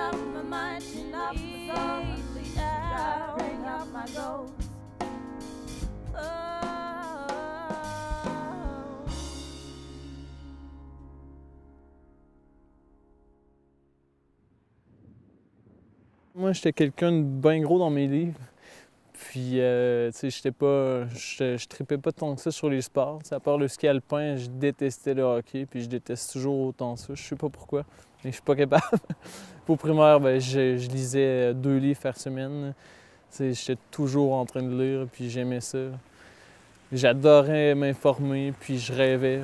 off my mind, clean off my soul, unleash the bring out my goals. Oh. Moi, j'étais quelqu'un de bien gros dans mes livres. Puis, tu sais, je tripais pas tant que ça sur les sports. T'sais, à part le ski alpin, je détestais le hockey, puis je déteste toujours autant ça. Je sais pas pourquoi, mais je suis pas capable. Au primaire, ben, je lisais 2 livres par semaine. J'étais toujours en train de lire, puis j'aimais ça. J'adorais m'informer, puis je rêvais.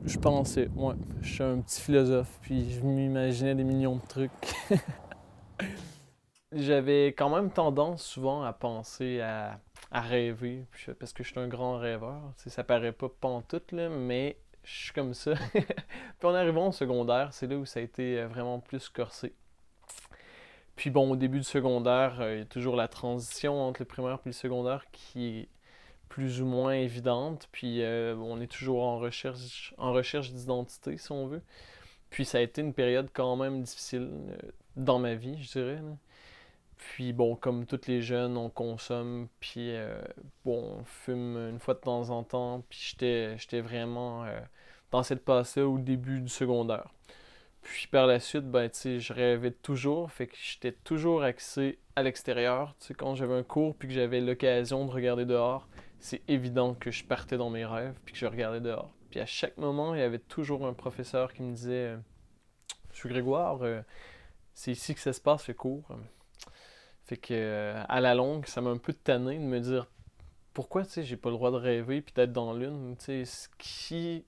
Je pensais, ouais, je suis un petit philosophe, puis je m'imaginais des millions de trucs. J'avais quand même tendance souvent à penser à rêver, parce que je suis un grand rêveur. Tu sais, ça paraît pas pantoute, là, mais je suis comme ça. Puis en arrivant au secondaire, c'est là où ça a été vraiment plus corsé. Puis bon, au début du secondaire, il y a toujours la transition entre le primaire et le secondaire qui est plus ou moins évidente. Puis on est toujours en recherche d'identité, si on veut. Puis ça a été une période quand même difficile dans ma vie, je dirais, là. Puis bon, comme tous les jeunes, on consomme, puis bon, on fume une fois de temps en temps, puis j'étais vraiment dans cette passe-là au début du secondaire. Puis par la suite, ben tu sais, je rêvais toujours, fait que j'étais toujours axé à l'extérieur. Tu sais, quand j'avais un cours puis que j'avais l'occasion de regarder dehors, c'est évident que je partais dans mes rêves puis que je regardais dehors. Puis à chaque moment, il y avait toujours un professeur qui me disait Monsieur Grégoire, c'est ici que ça se passe le cours. Fait que, à la longue, ça m'a un peu tanné de me dire pourquoi, tu sais, j'ai pas le droit de rêver puis d'être dans l'une. Tu sais, qui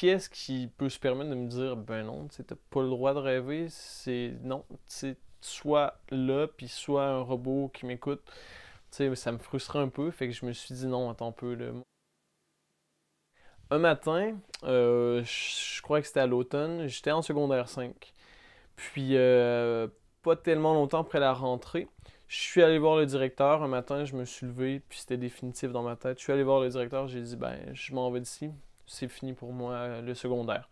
est-ce qui peut se permettre de me dire ben non, tu sais, t'as pas le droit de rêver, c'est non, tu sais, soit là puis soit un robot qui m'écoute. Tu sais, ça me frustrait un peu, fait que je me suis dit non, attends un peu là. Un matin, je crois que c'était à l'automne, j'étais en secondaire 5. Puis, pas tellement longtemps après la rentrée, je suis allé voir le directeur. Un matin, je me suis levé, puis c'était définitif dans ma tête. Je suis allé voir le directeur, j'ai dit, ben, je m'en vais d'ici. C'est fini pour moi, le secondaire.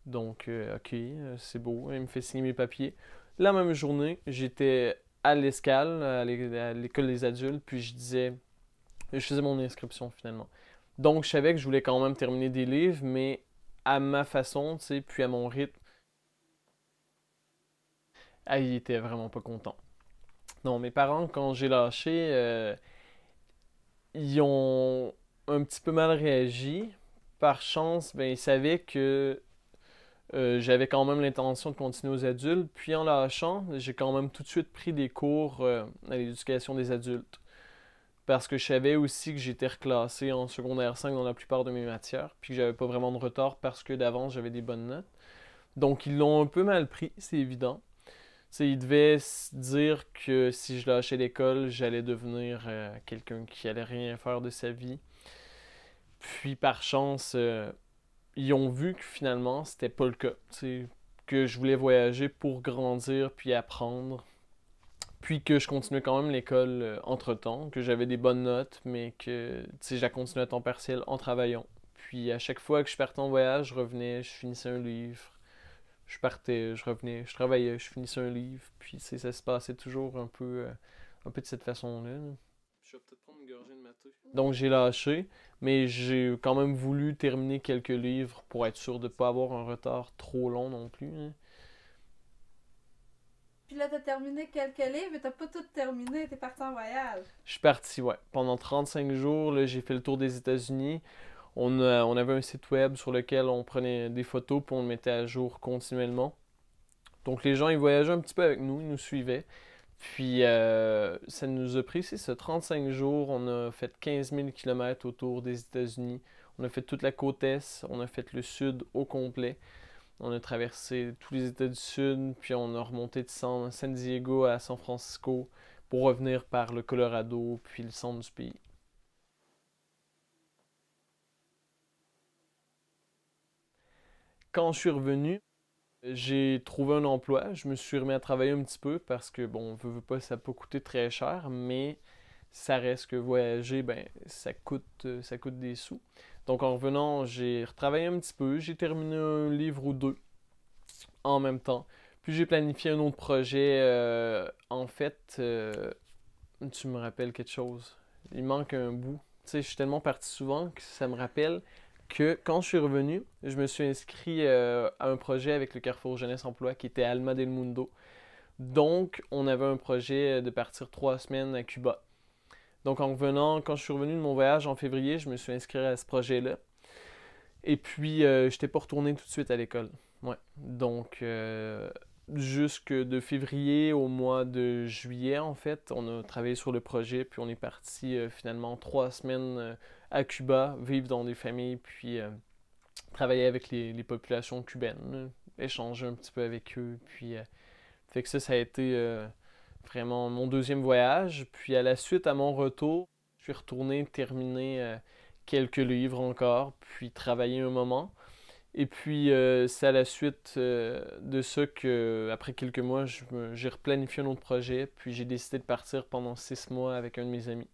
Donc, ok, c'est beau. Il me fait signer mes papiers. La même journée, j'étais à l'Escale, à l'école des adultes, puis je faisais mon inscription finalement. Donc, je savais que je voulais quand même terminer des livres, mais à ma façon, tu sais, puis à mon rythme. Ah, il était vraiment pas content. Non, mes parents, quand j'ai lâché, ils ont un petit peu mal réagi. Par chance, ben, ils savaient que j'avais quand même l'intention de continuer aux adultes. Puis en lâchant, j'ai quand même tout de suite pris des cours à l'éducation des adultes. Parce que je savais aussi que j'étais reclassé en secondaire 5 dans la plupart de mes matières. Puis que j'avais pas vraiment de retard parce que d'avance, j'avais des bonnes notes. Donc ils l'ont un peu mal pris, c'est évident. T'sais, il devait se dire que si je lâchais l'école, j'allais devenir quelqu'un qui allait rien faire de sa vie. Puis par chance, ils ont vu que finalement, c'était pas le cas. T'sais, que je voulais voyager pour grandir puis apprendre. Puis que je continuais quand même l'école entre-temps, que j'avais des bonnes notes, mais que j'ai continué à temps partiel en travaillant. Puis à chaque fois que je partais en voyage, je revenais, je finissais un livre, je partais, je revenais, je travaillais, je finissais un livre, puis ça se passait toujours un peu de cette façon-là. Je vais peut-être prendre une gorgée de maté. Donc j'ai lâché, mais j'ai quand même voulu terminer quelques livres pour être sûr de ne pas avoir un retard trop long non plus, hein. Puis là, t'as terminé quelques livres, mais t'as pas tout terminé, t'es parti en voyage. Je suis parti, ouais. Pendant 35 jours, là, j'ai fait le tour des États-Unis. On avait un site web sur lequel on prenait des photos puis on le mettait à jour continuellement. Donc les gens, ils voyageaient un petit peu avec nous, ils nous suivaient. Puis ça nous a pris, c'est ça, 35 jours. On a fait 15 000 km autour des États-Unis. On a fait toute la côte Est, on a fait le sud au complet. On a traversé tous les États du Sud, puis on a remonté de San Diego à San Francisco pour revenir par le Colorado, puis le centre du pays. Quand je suis revenu, j'ai trouvé un emploi. Je me suis remis à travailler un petit peu parce que, bon, veut pas, ça peut coûter très cher, mais ça reste que voyager, ben, ça coûte des sous. Donc en revenant, j'ai retravaillé un petit peu. J'ai terminé un livre ou deux en même temps. Puis j'ai planifié un autre projet. En fait, tu me rappelles quelque chose. Il manque un bout. Tu sais, je suis tellement parti souvent que ça me rappelle que quand je suis revenu, je me suis inscrit à un projet avec le Carrefour Jeunesse Emploi qui était Alma del Mundo. Donc, on avait un projet de partir 3 semaines à Cuba. Donc, en revenant, quand je suis revenu de mon voyage en février, je me suis inscrit à ce projet-là. Et puis, je n'étais pas retourné tout de suite à l'école. Ouais. Donc, jusque de février au mois de juillet, en fait, on a travaillé sur le projet, puis on est parti finalement 3 semaines à Cuba, vivre dans des familles, puis travailler avec les populations cubaines, là, échanger un petit peu avec eux, puis fait que ça a été vraiment mon deuxième voyage. Puis à la suite, à mon retour, je suis retourné terminer quelques livres encore, puis travailler un moment. Et puis c'est à la suite de ça que, après quelques mois, j'ai replanifié un autre projet, puis j'ai décidé de partir pendant 6 mois avec un de mes amis.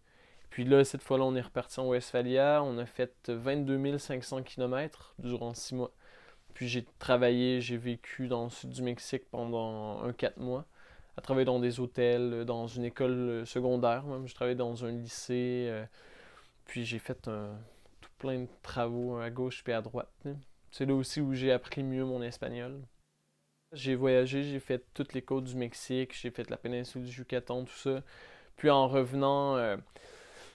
Puis là, cette fois-là, on est reparti en Westphalia. On a fait 22 500 km durant 6 mois. Puis j'ai travaillé, j'ai vécu dans le sud du Mexique pendant 4 mois, à travailler dans des hôtels, dans une école secondaire même. Je travaillais dans un lycée, puis j'ai fait tout plein de travaux à gauche et à droite, là. C'est là aussi où j'ai appris mieux mon espagnol. J'ai voyagé, j'ai fait toutes les côtes du Mexique, j'ai fait la péninsule du Yucatan, tout ça. Puis en revenant,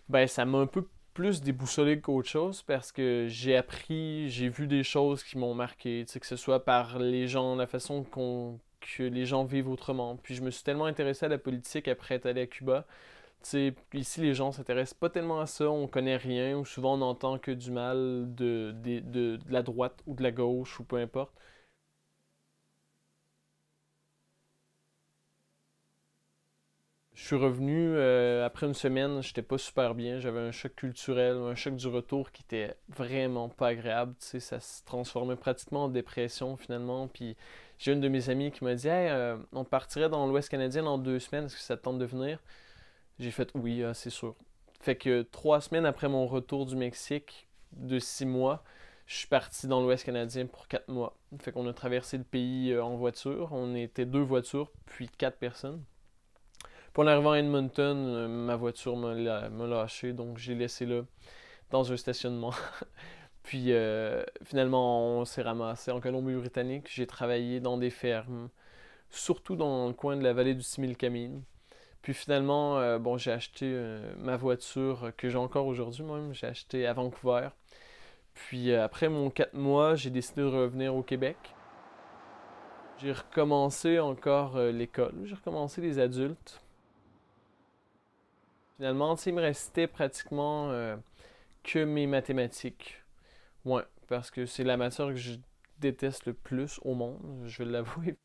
ben ça m'a un peu plus déboussolé qu'autre chose parce que j'ai appris, j'ai vu des choses qui m'ont marqué, tu sais, que ce soit par les gens, la façon que les gens vivent autrement. Puis je me suis tellement intéressé à la politique après être allé à Cuba. Tu sais, ici les gens s'intéressent pas tellement à ça, on connaît rien, ou souvent on n'entend que du mal de la droite ou de la gauche ou peu importe. Je suis revenu après une semaine, j'étais pas super bien, j'avais un choc culturel, un choc du retour qui était vraiment pas agréable, tu sais, ça se transformait pratiquement en dépression finalement, puis j'ai une de mes amies qui m'a dit Hey, on partirait dans l'Ouest canadien dans 2 semaines, est-ce que ça te tente de venir? J'ai fait oui, c'est sûr. Fait que 3 semaines après mon retour du Mexique de 6 mois, je suis parti dans l'Ouest canadien pour 4 mois. Fait qu'on a traversé le pays en voiture, on était 2 voitures, puis 4 personnes. Puis en arrivant à Edmonton, ma voiture m'a lâché, donc j'ai laissé là, dans un stationnement. Puis finalement, on s'est ramassé en Colombie-Britannique. J'ai travaillé dans des fermes, surtout dans le coin de la vallée du Similkameen. Puis finalement, bon, j'ai acheté ma voiture que j'ai encore aujourd'hui même. J'ai acheté à Vancouver. Puis après mon 4 mois, j'ai décidé de revenir au Québec. J'ai recommencé encore l'école. J'ai recommencé les adultes. Finalement, tu sais, il me restait pratiquement que mes mathématiques. Ouais, parce que c'est la matière que je déteste le plus au monde, je vais l'avouer.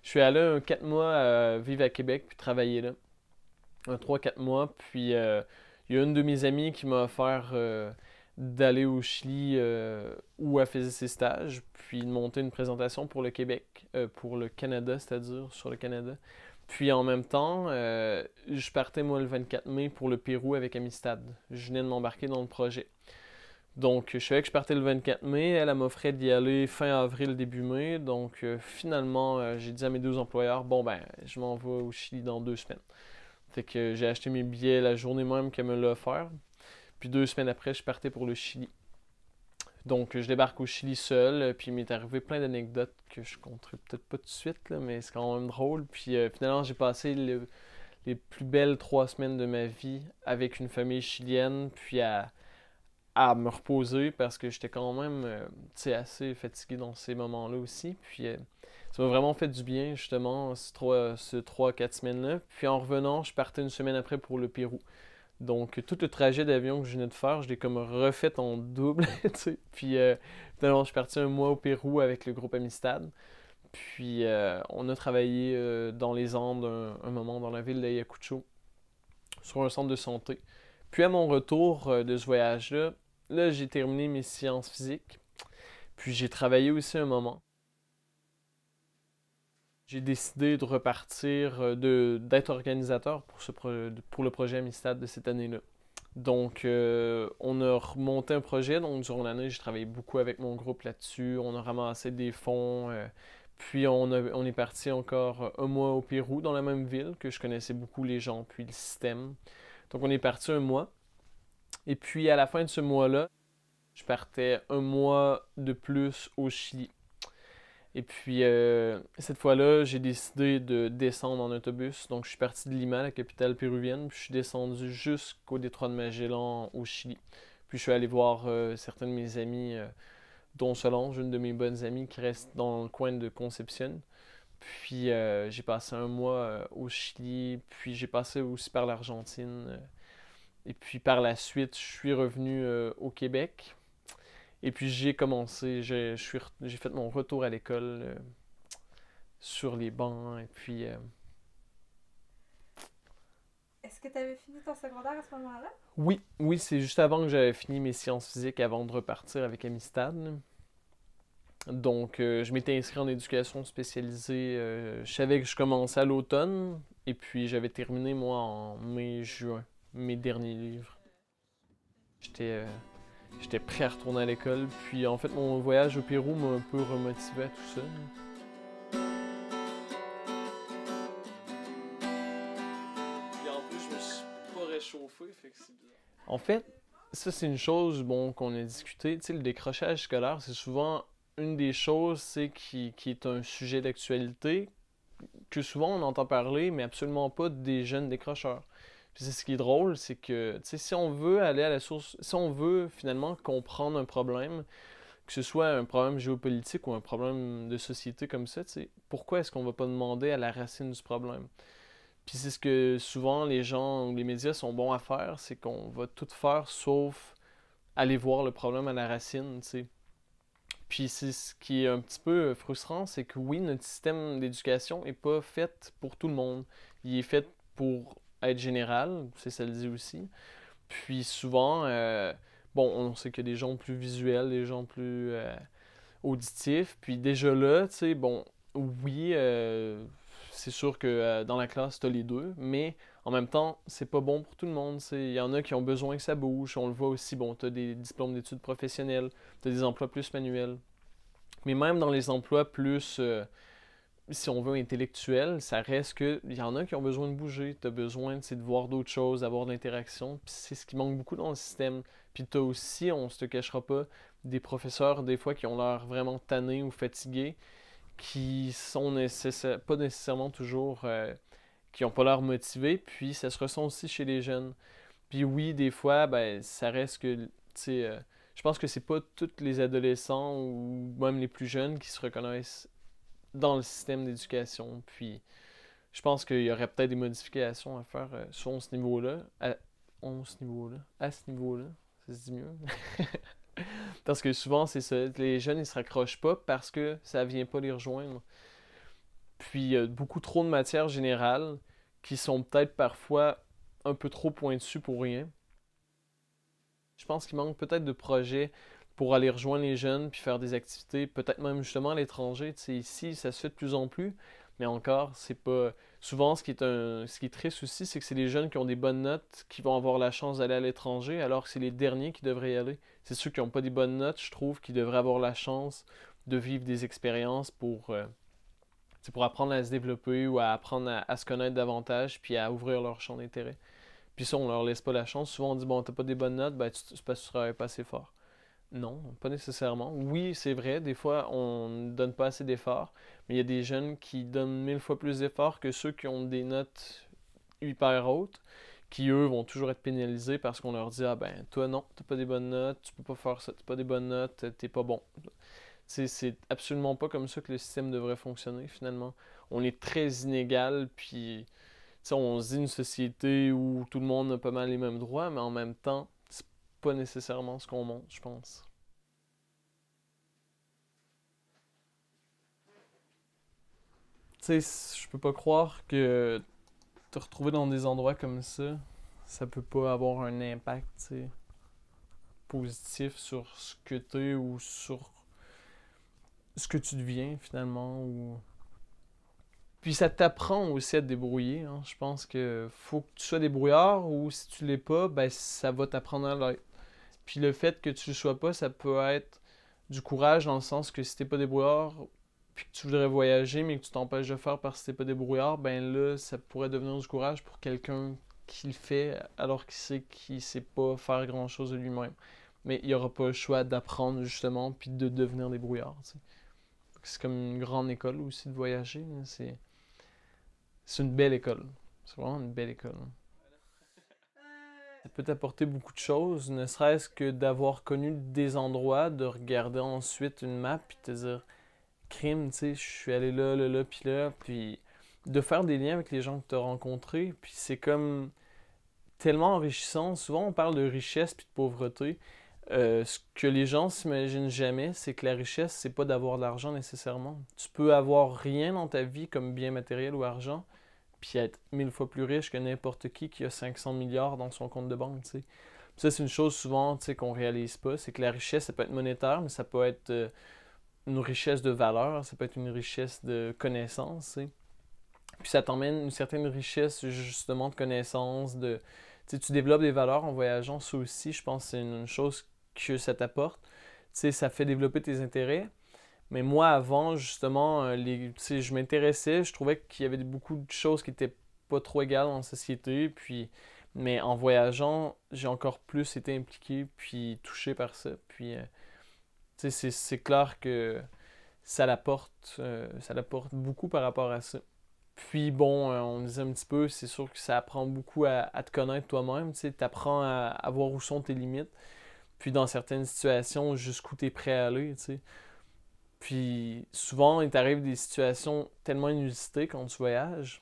Je suis allé 4 mois vivre à Québec puis travailler là. Un 3-4 mois. Puis il y a une de mes amies qui m'a offert d'aller au Chili où elle faisait ses stages, puis de monter une présentation pour le Québec, pour le Canada, c'est-à-dire sur le Canada. Puis en même temps, je partais moi le 24 mai pour le Pérou avec Amistad. Je venais de m'embarquer dans le projet. Donc, je savais que je partais le 24 mai. Elle m'offrait d'y aller fin avril, début mai. Donc, finalement, j'ai dit à mes 2 employeurs, bon, ben, je m'en vais au Chili dans 2 semaines. Fait que j'ai acheté mes billets la journée même qu'elle me l'a offert. Puis 2 semaines après, je partais pour le Chili. Donc, je débarque au Chili seul. Puis il m'est arrivé plein d'anecdotes que je compterai peut-être pas tout de suite, là, mais c'est quand même drôle. Puis finalement, j'ai passé les plus belles 3 semaines de ma vie avec une famille chilienne. Puis à me reposer parce que j'étais quand même assez fatigué dans ces moments-là aussi. Puis ça m'a vraiment fait du bien, justement, ce 3-4 semaines-là. Puis en revenant, je partais une semaine après pour le Pérou. Donc tout le trajet d'avion que je venais de faire, je l'ai comme refait en double. Tu sais. Puis finalement, je suis parti un mois au Pérou avec le groupe Amistad. Puis on a travaillé dans les Andes un moment dans la ville d'Ayacucho sur un centre de santé. Puis à mon retour de ce voyage-là, là, j'ai terminé mes sciences physiques. Puis j'ai travaillé aussi un moment. J'ai décidé de repartir, d'être organisateur pour le projet Amistad de cette année-là. Donc, on a remonté un projet. Donc, durant l'année, j'ai travaillé beaucoup avec mon groupe là-dessus. On a ramassé des fonds. Puis on est parti encore un mois au Pérou, dans la même ville, que je connaissais beaucoup les gens, puis le système. Donc on est parti un mois. Et puis à la fin de ce mois-là, je partais un mois de plus au Chili. Et puis cette fois-là, j'ai décidé de descendre en autobus. Donc je suis parti de Lima, la capitale péruvienne, puis je suis descendu jusqu'au détroit de Magellan au Chili. Puis je suis allé voir certains de mes amis, dont Solange, une de mes bonnes amies qui reste dans le coin de Concepción. Puis j'ai passé un mois au Chili, puis j'ai passé aussi par l'Argentine. Et puis par la suite, je suis revenu au Québec. Et puis j'ai commencé, j'ai fait mon retour à l'école sur les bancs. Et puis Est-ce que tu avais fini ton secondaire à ce moment-là? oui, c'est juste avant que j'avais fini mes sciences physiques avant de repartir avec Amistad. Donc je m'étais inscrit en éducation spécialisée. Je savais que je commençais à l'automne. Et puis j'avais terminé moi en mai-juin, mes derniers livres. J'étais J'étais prêt à retourner à l'école, puis en fait, mon voyage au Pérou m'a un peu remotivé à tout ça. Et en plus, je me suis pas réchauffé, fait que c'est bizarre. En fait, ça, c'est une chose bon, qu'on a discuté. Tu sais, le décrochage scolaire, c'est souvent une des choses qui est un sujet d'actualité que souvent on entend parler, mais absolument pas des jeunes décrocheurs. Puis c'est ce qui est drôle, c'est que si on veut aller à la source, si on veut finalement comprendre un problème, que ce soit un problème géopolitique ou un problème de société comme ça, pourquoi est-ce qu'on va pas demander à la racine du problème? Puis c'est ce que souvent les gens ou les médias sont bons à faire, c'est qu'on va tout faire sauf aller voir le problème à la racine, tu sais. Puis c'est ce qui est un petit peu frustrant, c'est que oui, notre système d'éducation est pas fait pour tout le monde. Il est fait pour être général, c'est ça le dit aussi. Puis souvent, bon, on sait qu'il y a des gens plus visuels, des gens plus auditifs. Puis déjà là, tu sais, bon, oui, c'est sûr que dans la classe, t'as les deux, mais en même temps, c'est pas bon pour tout le monde. Il y en a qui ont besoin que ça bouge. On le voit aussi, bon, t'as des diplômes d'études professionnelles, t'as des emplois plus manuels. Mais même dans les emplois plus, si on veut, intellectuels, ça reste que il y en a qui ont besoin de bouger. Tu as besoin de voir d'autres choses, d'avoir de l'interaction. Puis c'est ce qui manque beaucoup dans le système. Puis tu as aussi, on se te cachera pas, des professeurs, des fois, qui ont l'air vraiment tannés ou fatigués, qui sont pas nécessairement toujours, qui n'ont pas l'air motivés. Puis ça se ressent aussi chez les jeunes. Puis oui, des fois, ben, ça reste que, tu sais, je pense que c'est pas tous les adolescents ou même les plus jeunes qui se reconnaissent dans le système d'éducation. Puis je pense qu'il y aurait peut-être des modifications à faire sur ce niveau-là. À ce niveau-là, ça se dit mieux. Parce que souvent, c'est ça. Les jeunes, ils se raccrochent pas parce que ça vient pas les rejoindre. Puis il y a beaucoup trop de matières générales qui sont peut-être parfois un peu trop pointues pour rien. Je pense qu'il manque peut-être de projets pour aller rejoindre les jeunes puis faire des activités, peut-être même justement à l'étranger. Tu sais, ici, ça se fait de plus en plus, mais encore, c'est pas. Souvent, ce qui est triste aussi, c'est que c'est les jeunes qui ont des bonnes notes qui vont avoir la chance d'aller à l'étranger, alors que c'est les derniers qui devraient y aller. C'est ceux qui n'ont pas des bonnes notes, je trouve, qui devraient avoir la chance de vivre des expériences pour apprendre à se développer ou à apprendre à se connaître davantage puis à ouvrir leur champ d'intérêt. Puis ça, on leur laisse pas la chance. Souvent, on dit, bon, t'as pas des bonnes notes, ben, c'est parce que tu travailles pas assez fort. Non, pas nécessairement. Oui, c'est vrai, des fois, on ne donne pas assez d'efforts, mais il y a des jeunes qui donnent 1000 fois plus d'efforts que ceux qui ont des notes hyper hautes, qui, eux, vont toujours être pénalisés parce qu'on leur dit, ah ben, toi, non, t'as pas des bonnes notes, tu peux pas faire ça, t'as pas des bonnes notes, t'es pas bon. C'est absolument pas comme ça que le système devrait fonctionner, finalement. On est très inégal, puis on se dit une société où tout le monde a pas mal les mêmes droits, mais en même temps, c'est pas nécessairement ce qu'on montre, je pense. Tu sais, je peux pas croire que te retrouver dans des endroits comme ça peut pas avoir un impact, tu sais, positif sur ce que t'es ou sur ce que tu deviens, finalement, ou puis ça t'apprend aussi à te débrouiller, hein. Je pense que faut que tu sois débrouillard ou si tu l'es pas, ben ça va t'apprendre à l'être. Puis le fait que tu le sois pas, ça peut être du courage dans le sens que si t'es pas débrouillard, puis que tu voudrais voyager, mais que tu t'empêches de faire parce que t'es pas débrouillard, ben là, ça pourrait devenir du courage pour quelqu'un qui le fait alors qu'il sait pas faire grand-chose de lui-même. Mais il aura pas le choix d'apprendre justement, puis de devenir débrouillard, tu sais. C'est comme une grande école aussi de voyager, là. C'est une belle école. C'est vraiment une belle école, hein. Ça peut t'apporter beaucoup de choses, ne serait-ce que d'avoir connu des endroits, de regarder ensuite une map, puis te dire, crime, tu sais, je suis allé là, là, là, puis de faire des liens avec les gens que tu as rencontrés, puis c'est comme tellement enrichissant. Souvent, on parle de richesse puis de pauvreté. Ce que les gens s'imaginent jamais, c'est que la richesse, c'est pas d'avoir de l'argent nécessairement. Tu peux avoir rien dans ta vie comme bien matériel ou argent, puis être 1000 fois plus riche que n'importe qui a 500 milliards dans son compte de banque, tu sais. Ça, c'est une chose souvent, tu sais, qu'on réalise pas, c'est que la richesse, ça peut être monétaire, mais ça peut être une richesse de valeur, ça peut être une richesse de connaissances, tu sais. Puis ça t'emmène une certaine richesse, justement, de connaissances, tu sais, tu développes des valeurs en voyageant, ça aussi, je pense que c'est une chose que ça t'apporte. Tu sais, ça fait développer tes intérêts. Mais moi, avant, justement, tu sais, je m'intéressais, je trouvais qu'il y avait beaucoup de choses qui étaient pas trop égales en société, puis... Mais en voyageant, j'ai encore plus été impliqué, puis touché par ça. Puis, tu sais, c'est clair que ça l'apporte beaucoup par rapport à ça. Puis bon, on disait un petit peu, c'est sûr que ça apprend beaucoup à te connaître toi-même, tu sais, t'apprends à voir où sont tes limites, puis dans certaines situations, jusqu'où t'es prêt à aller, tu sais. Puis souvent, il t'arrive des situations tellement inusitées quand tu voyages.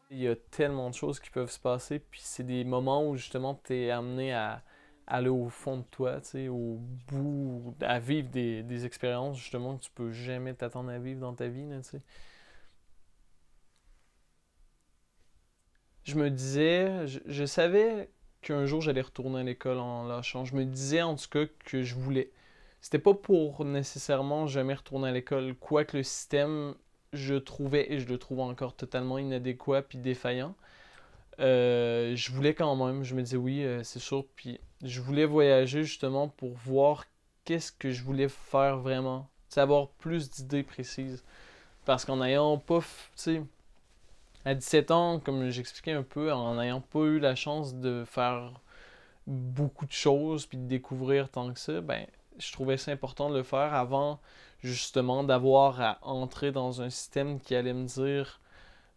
Il y a tellement de choses qui peuvent se passer, puis c'est des moments où justement t'es amené à aller au fond de toi, tu sais, au bout, à vivre des expériences justement que tu peux jamais t'attendre à vivre dans ta vie, là, tu sais. Je me disais, je savais qu'un jour j'allais retourner à l'école en lâchant. Je me disais en tout cas que je voulais. C'était pas pour nécessairement jamais retourner à l'école, quoique le système, je trouvais, et je le trouve encore totalement inadéquat puis défaillant. Je voulais quand même, je me disais oui, c'est sûr. Puis je voulais voyager justement pour voir qu'est-ce que je voulais faire vraiment. Savoir plus d'idées précises. Parce qu'en n'ayant pas, tu sais, à 17 ans, comme j'expliquais un peu, en n'ayant pas eu la chance de faire beaucoup de choses puis de découvrir tant que ça, ben, je trouvais ça important de le faire avant justement d'avoir à entrer dans un système qui allait me dire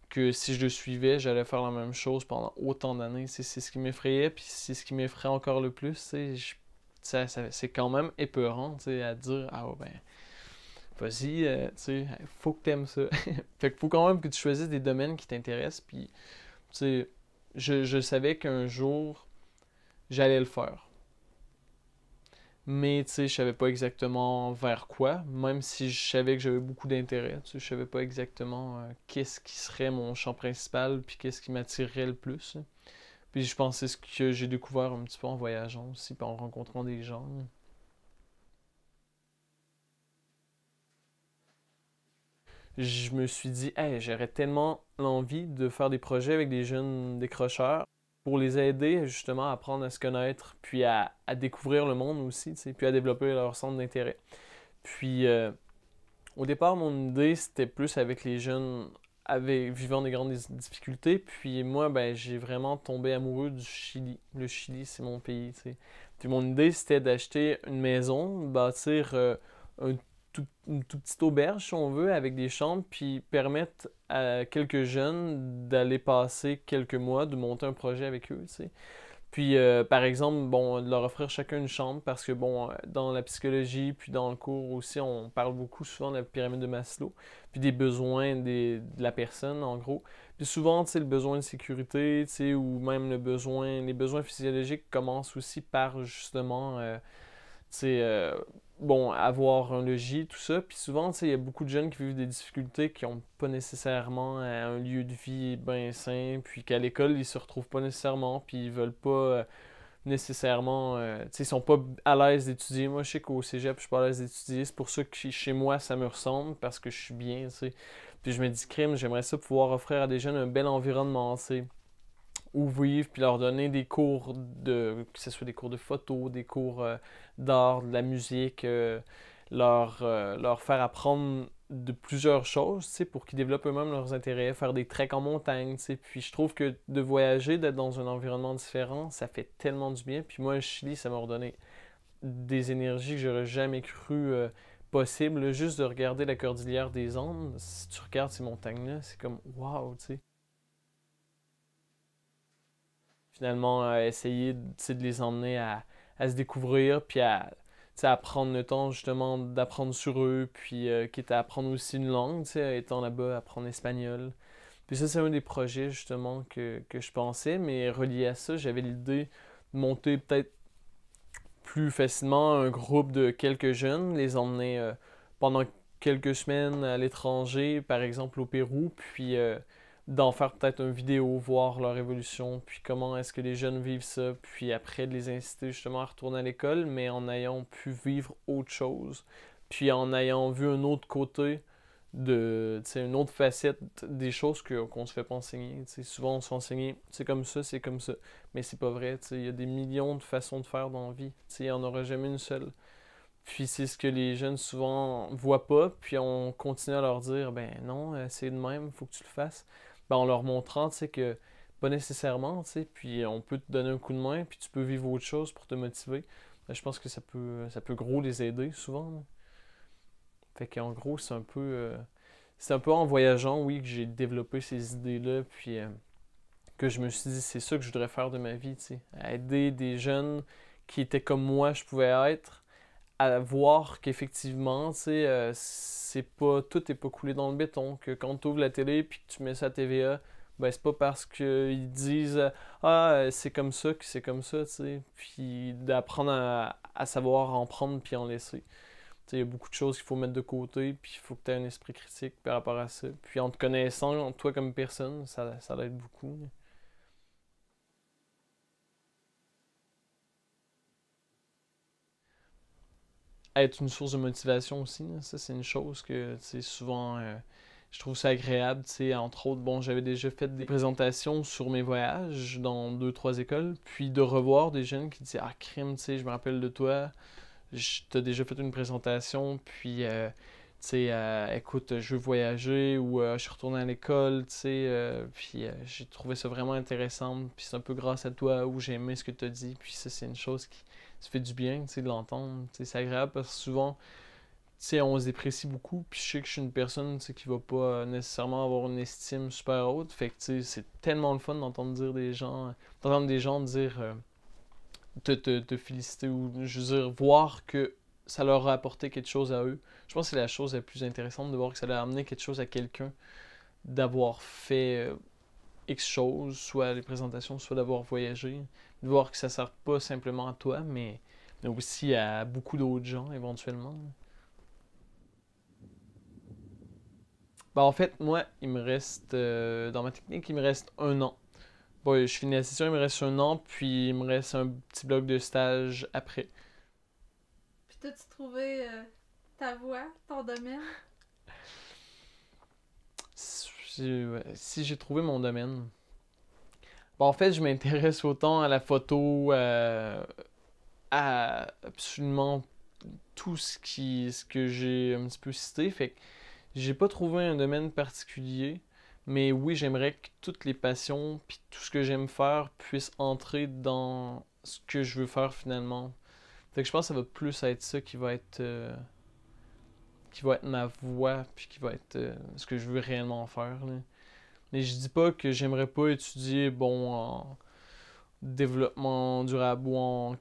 que si je le suivais, j'allais faire la même chose pendant autant d'années. C'est ce qui m'effrayait, puis c'est ce qui m'effraie encore le plus. C'est quand même épeurant, tu sais, à dire, ah ouais, ben, vas-y, tu sais, faut que t'aimes ça. Fait qu'il faut quand même que tu choisisses des domaines qui t'intéressent, puis, tu sais, je savais qu'un jour, j'allais le faire. Mais, tu sais, je savais pas exactement vers quoi, même si je savais que j'avais beaucoup d'intérêt. Tu sais, je savais pas exactement qu'est-ce qui serait mon champ principal, puis qu'est-ce qui m'attirerait le plus. Puis je pense que c'est ce que j'ai découvert un petit peu en voyageant aussi, puis en rencontrant des gens. Je me suis dit, hey, j'aurais tellement l'envie de faire des projets avec des jeunes décrocheurs pour les aider justement à apprendre à se connaître, puis à découvrir le monde aussi, tu sais, puis à développer leur centre d'intérêt. Puis au départ, mon idée, c'était plus avec les jeunes vivant des grandes difficultés. Puis moi, ben, j'ai vraiment tombé amoureux du Chili. Le Chili, c'est mon pays, tu sais. Puis mon idée, c'était d'acheter une maison, bâtir un une toute petite auberge, si on veut, avec des chambres, puis permettre à quelques jeunes d'aller passer quelques mois, de monter un projet avec eux, tu sais. Puis, par exemple, bon, de leur offrir chacun une chambre, parce que, bon, dans la psychologie, puis dans le cours aussi, on parle beaucoup souvent de la pyramide de Maslow, puis des besoins de la personne, en gros. Puis souvent, tu sais, le besoin de sécurité, tu sais, ou même les besoins physiologiques commencent aussi par, justement, tu sais, bon, avoir un logis, tout ça. Puis souvent, tu sais, il y a beaucoup de jeunes qui vivent des difficultés qui n'ont pas nécessairement un lieu de vie bien sain, puis qu'à l'école, ils se retrouvent pas nécessairement, puis ils veulent pas nécessairement, tu sais, ils sont pas à l'aise d'étudier. Moi, je sais qu'au cégep, je suis pas à l'aise d'étudier. C'est pour ça que chez moi, ça me ressemble, parce que je suis bien, tu sais. Puis je me dis, crime, j'aimerais ça pouvoir offrir à des jeunes un bel environnement, tu sais, où vivre, puis leur donner des cours que ce soit des cours de photo, des cours d'art, de la musique, leur faire apprendre de plusieurs choses, tu sais, pour qu'ils développent eux-mêmes leurs intérêts, faire des treks en montagne, tu sais. Puis je trouve que de voyager, d'être dans un environnement différent, ça fait tellement du bien. Puis moi, le Chili, ça m'a redonné des énergies que j'aurais jamais cru possible. Là, juste de regarder la cordillère des Andes, si tu regardes ces montagnes-là, c'est comme wow, tu sais. Finalement, essayer tu sais, de les emmener à se découvrir, puis à, tu sais, à prendre le temps justement d'apprendre sur eux, puis quitte à apprendre aussi une langue, tu sais, étant là-bas, apprendre l'espagnol. Puis ça, c'est un des projets justement que je pensais, mais relié à ça, j'avais l'idée de monter peut-être plus facilement un groupe de quelques jeunes, les emmener pendant quelques semaines à l'étranger, par exemple au Pérou, puis d'en faire peut-être une vidéo, voir leur évolution, puis comment est-ce que les jeunes vivent ça, puis après de les inciter justement à retourner à l'école, mais en ayant pu vivre autre chose, puis en ayant vu un autre côté de, tu sais, une autre facette des choses qu'on se fait pas enseigner. Tu sais, souvent on se fait enseigner, c'est comme ça. Mais c'est pas vrai, tu sais, il y a des millions de façons de faire dans la vie. Tu sais, il n'y en aura jamais une seule. Puis c'est ce que les jeunes souvent voient pas, puis on continue à leur dire, ben non, c'est de même, faut que tu le fasses. Ben en leur montrant, tu sais, que pas nécessairement, tu sais, puis on peut te donner un coup de main, puis tu peux vivre autre chose pour te motiver. Ben, je pense que ça peut gros les aider souvent, là. Fait qu'en gros, c'est un peu en voyageant, oui, que j'ai développé ces idées-là, puis que je me suis dit, c'est ça que je voudrais faire de ma vie, tu sais. Aider des jeunes qui étaient comme moi, je pouvais être, à voir qu'effectivement, tu sais, tout est pas coulé dans le béton, que quand tu ouvres la télé puis que tu mets ça à TVA, ben c'est pas parce qu'ils disent c'est comme ça que c'est comme ça, tu sais. Puis d'apprendre à savoir en prendre puis en laisser. Tu sais, il y a beaucoup de choses qu'il faut mettre de côté, puis il faut que tu aies un esprit critique par rapport à ça. Puis en te connaissant, toi comme personne, ça l'aide beaucoup. Être une source de motivation aussi, là, ça c'est une chose que, tu sais, souvent, je trouve ça agréable, tu sais, entre autres, bon, j'avais déjà fait des présentations sur mes voyages dans deux, trois écoles, puis de revoir des jeunes qui disaient, ah, crime, tu sais, je me rappelle de toi, t'as déjà fait une présentation, puis, tu sais, écoute, je veux voyager, ou je suis retourné à l'école, tu sais, puis j'ai trouvé ça vraiment intéressant, puis c'est un peu grâce à toi où j'ai aimé ce que tu as dit, puis ça, c'est une chose qui ça fait du bien, tu sais, de l'entendre, tu sais, c'est agréable parce que souvent, tu sais, on se déprécie beaucoup, puis je sais que je suis une personne, tu sais, qui va pas nécessairement avoir une estime super haute, fait que, tu sais, c'est tellement le fun d'entendre des gens dire, te féliciter ou, je veux dire, voir que ça leur a apporté quelque chose à eux. Je pense que c'est la chose la plus intéressante de voir que ça leur a amené quelque chose à quelqu'un, d'avoir fait X choses, soit les présentations, soit d'avoir voyagé. De voir que ça sert pas simplement à toi, mais aussi à beaucoup d'autres gens éventuellement. Ben, en fait, moi, il me reste, dans ma technique, il me reste un an. Bon, je finis la session, il me reste un an, puis il me reste un petit bloc de stage après. Puis t'as-tu trouvé ta voie, ton domaine? Si j'ai trouvé mon domaine. Bon, en fait, je m'intéresse autant à la photo, à absolument tout ce que j'ai un petit peu cité. Fait que j'ai pas trouvé un domaine particulier, mais oui, j'aimerais que toutes les passions puis tout ce que j'aime faire puisse entrer dans ce que je veux faire finalement. Fait que je pense que ça va plus être ça qui va être ma voie puis qui va être ce que je veux réellement faire, là. Mais je dis pas que j'aimerais pas étudier bon en développement durable ou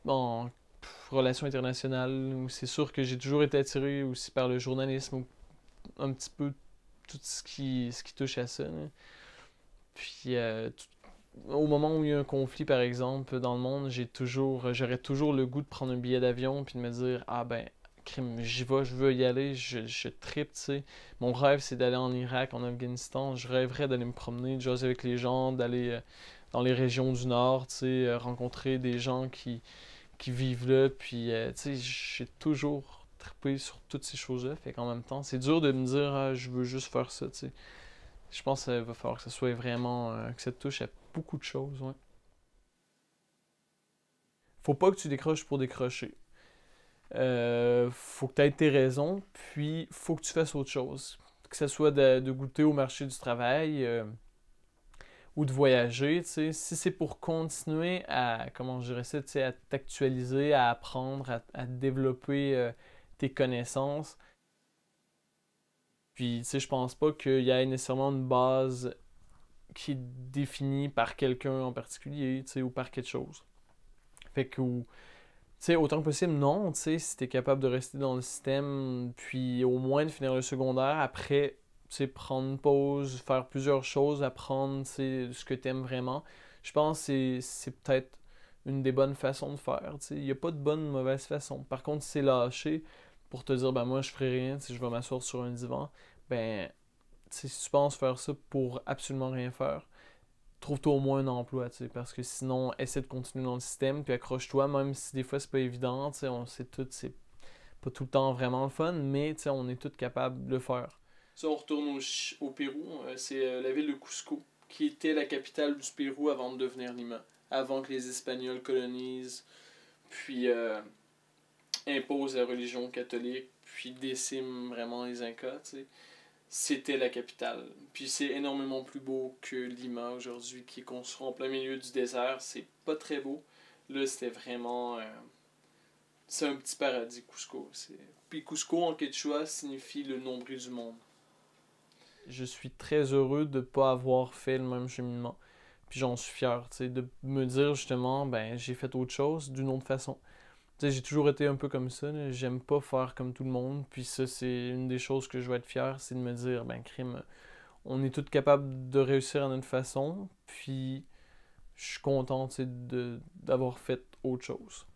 en relations internationales. C'est sûr que j'ai toujours été attiré aussi par le journalisme ou un petit peu tout ce qui touche à ça, là. Puis au moment où il y a un conflit, par exemple, dans le monde, j'aurais toujours le goût de prendre un billet d'avion puis de me dire, ah ben, crime, j'y vais, je veux y aller, je tripe, tu sais. Mon rêve, c'est d'aller en Irak, en Afghanistan. Je rêverais d'aller me promener, de jaser avec les gens, d'aller dans les régions du Nord, tu sais, rencontrer des gens qui vivent là. Puis, tu sais, j'ai toujours trippé sur toutes ces choses-là. Fait qu'en même temps, c'est dur de me dire, ah, je veux juste faire ça, tu sais. Je pense qu'il va falloir que ça soit vraiment, que ça touche à beaucoup de choses, ouais. Faut pas que tu décroches pour décrocher. Faut que tu aies tes raisons, puis faut que tu fasses autre chose. Que ce soit de goûter au marché du travail ou de voyager, tu sais. Si c'est pour continuer à, comment je dirais ça, tu sais, à t'actualiser, à apprendre, à développer tes connaissances, puis tu sais, je pense pas qu'il y ait nécessairement une base qui est définie par quelqu'un en particulier, tu sais, ou par quelque chose. Fait que, tu sais, autant que possible, non, tu sais, si t'es capable de rester dans le système, puis au moins de finir le secondaire, après, tu sais, prendre une pause, faire plusieurs choses, apprendre, tu sais, ce que t'aimes vraiment, je pense que c'est peut-être une des bonnes façons de faire, tu sais. Il n'y a pas de bonne ou de mauvaise façon. Par contre, si c'est lâché pour te dire, ben moi, je ferai rien, si je vais m'asseoir sur un divan, ben, tu sais, si tu penses faire ça pour absolument rien faire, trouve-toi au moins un emploi, tu sais, parce que sinon, essaie de continuer dans le système, puis accroche-toi, même si des fois c'est pas évident, tu sais, on sait tout, c'est pas tout le temps vraiment le fun, mais tu sais, on est tous capables de le faire. Ça, on retourne au Pérou, c'est la ville de Cusco, qui était la capitale du Pérou avant de devenir Lima, avant que les Espagnols colonisent, puis imposent la religion catholique, puis déciment vraiment les Incas, tu sais. C'était la capitale. Puis c'est énormément plus beau que Lima aujourd'hui, qui est construit en plein milieu du désert. C'est pas très beau. Là, c'était vraiment... c'est un petit paradis, Cusco. Puis Cusco, en quechua, signifie le nombril du monde. Je suis très heureux de ne pas avoir fait le même cheminement. Puis j'en suis fier, tu sais, de me dire justement, ben j'ai fait autre chose d'une autre façon. Tu sais, j'ai toujours été un peu comme ça, là. J'aime pas faire comme tout le monde, puis ça, c'est une des choses que je vais être fier, c'est de me dire, ben, crime, on est tous capables de réussir à notre façon, puis je suis content, tu sais, d'avoir fait autre chose.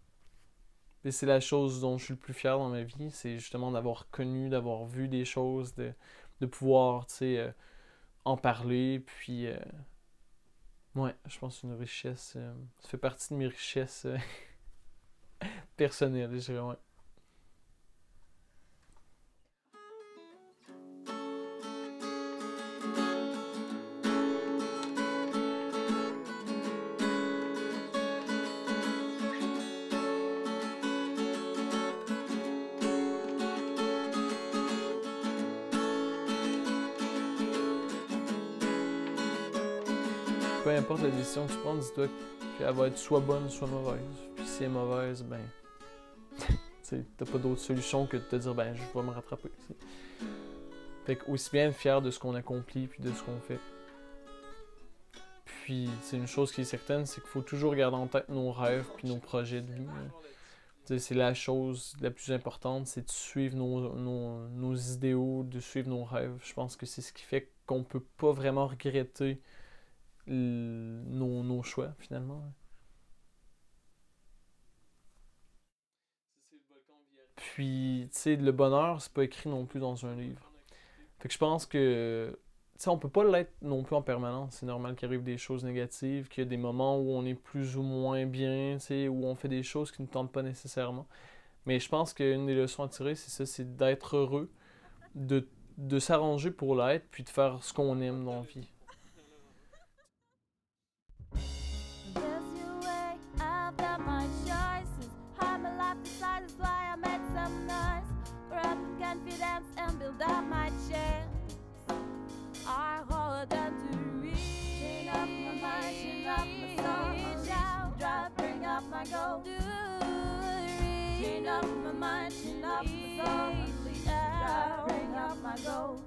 Et c'est la chose dont je suis le plus fier dans ma vie, c'est justement d'avoir connu, d'avoir vu des choses, de pouvoir, tu sais, en parler, puis, ouais, je pense que c'est une richesse, ça fait partie de mes richesses personnelles, je dirais, ouais. Peu importe la décision que tu prends, dis-toi qu'elle va être soit bonne, soit mauvaise. Puis si elle est mauvaise, ben, t'as pas d'autre solution que de te dire, ben, je vais me rattraper. T'sais. Fait que aussi bien être fier de ce qu'on accomplit puis de ce qu'on fait. Puis, c'est une chose qui est certaine, c'est qu'il faut toujours garder en tête nos rêves puis nos projets de vie. C'est la chose la plus importante, c'est de suivre nos idéaux, de suivre nos rêves. Je pense que c'est ce qui fait qu'on peut pas vraiment regretter nos choix, finalement. Puis, tu sais, le bonheur, c'est pas écrit non plus dans un livre. Fait que je pense que, tu sais, on peut pas l'être non plus en permanence. C'est normal qu'il arrive des choses négatives, qu'il y a des moments où on est plus ou moins bien, tu sais, où on fait des choses qui ne tentent pas nécessairement. Mais je pense qu'une des leçons à tirer, c'est ça, c'est d'être heureux, de s'arranger pour l'être, puis de faire ce qu'on aime dans la vie. There's your way, I've got my choices. How my life decides is why I made some noise. Grab with confidence and build up my chance. I hold on to reach. Chin up my mind, chin up my soul. Reach out, drive, bring up my goal. Chin up my mind, chin up my soul. Unleash, drive, bring up my goals.